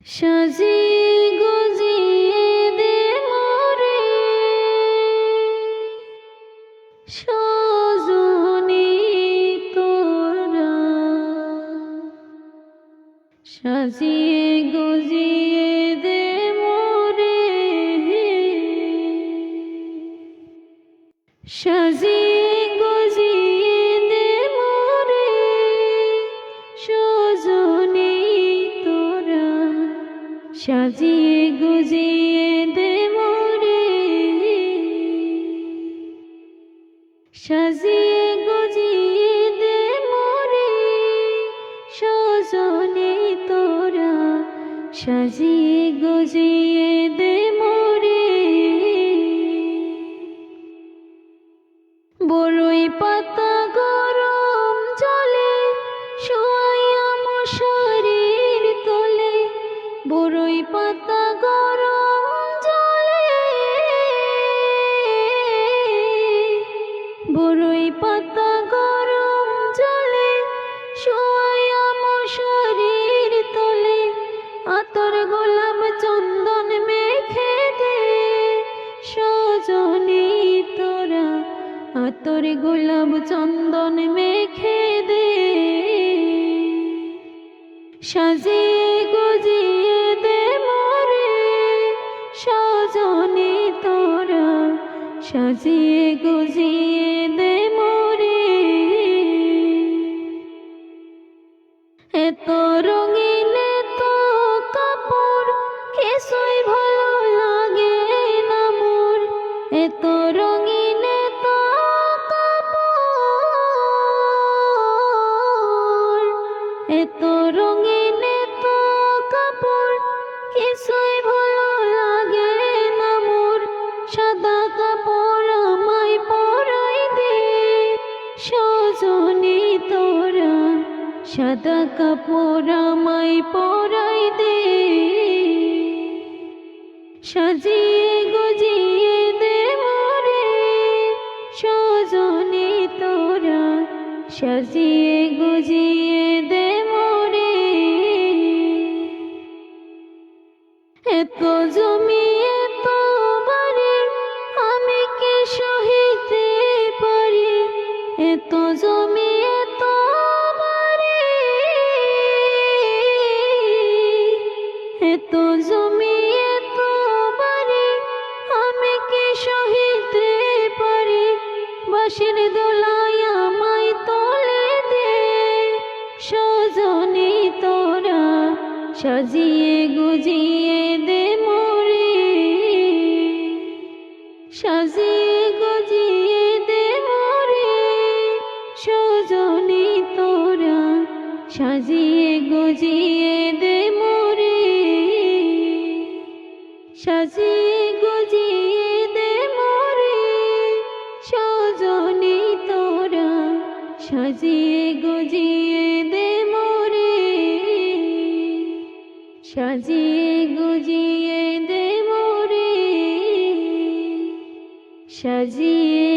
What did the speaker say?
সাজিয়ে গুজিয়ে দে মোরে সজনী তোরা, সাজিয়ে গুজিয়ে দে মোরে, সাজিয়ে গুজিয়ে দে মোরে সজনী তোরা, সাজিয়ে গুজিয়ে দে মোরে, সাজিয়ে গুজিয়ে দে মোরে সজনী তোরা, সাজিয়ে গুজিয়ে দে মোরে। বড়ই পাতা গরম জলে শোয়াইয়া মশারির তলে, বড়ই পাতা গরম জলে, বড়ই পাতা গরম জলে শোয়াইয়া মশারির তলে, আতর গোলাপ চন্দন মেখে দে সজনী তোরা, আতর গোলাপ চন্দন মেখে দে, সাজিয়ে গুজিয়ে দে মোরে সজনী তোরা, সাজিয়ে গুজিয়ে দে মোরে। এত রঙিন এত কাপড় কিছুই ভালো লাগে না মোর, এত রঙিন এত কাপড়, এত রঙিন এত কাপড় কিছুই ভালো লাগে না মোর, সাদা কাপড় আমায় পরাই দে সজনী তোরা, সাদা কাপড় আমায় পরাই দে, সাজিয়ে গুজিয়ে দে মোরে সজনী তোরা, সাজিয়ে গুজিয়ে দে মোরে। এত জমি এত বাড়ি আমি কি সহিতে পারি, এত জমি এত বাড়ি, এত জমি এত বাড়ি আমি কি সহিতে পারি, বাঁশির দোলায় আমায় তোলে দে সজনী তোরা, সাজিয়ে গুজিয়ে দে মোরে, সাজিয়ে গুজিয়ে দে মোরে সজনী তোরা, সাজিয়ে গুজিয়ে দে মোরে, সাজিয়ে গুজিয়ে দে মোরে সজনী তোরা, সাজিয়ে গুজিয়ে দে মোরে, সাজিয়ে গুজিয়ে দে মোরে, সাজিয়ে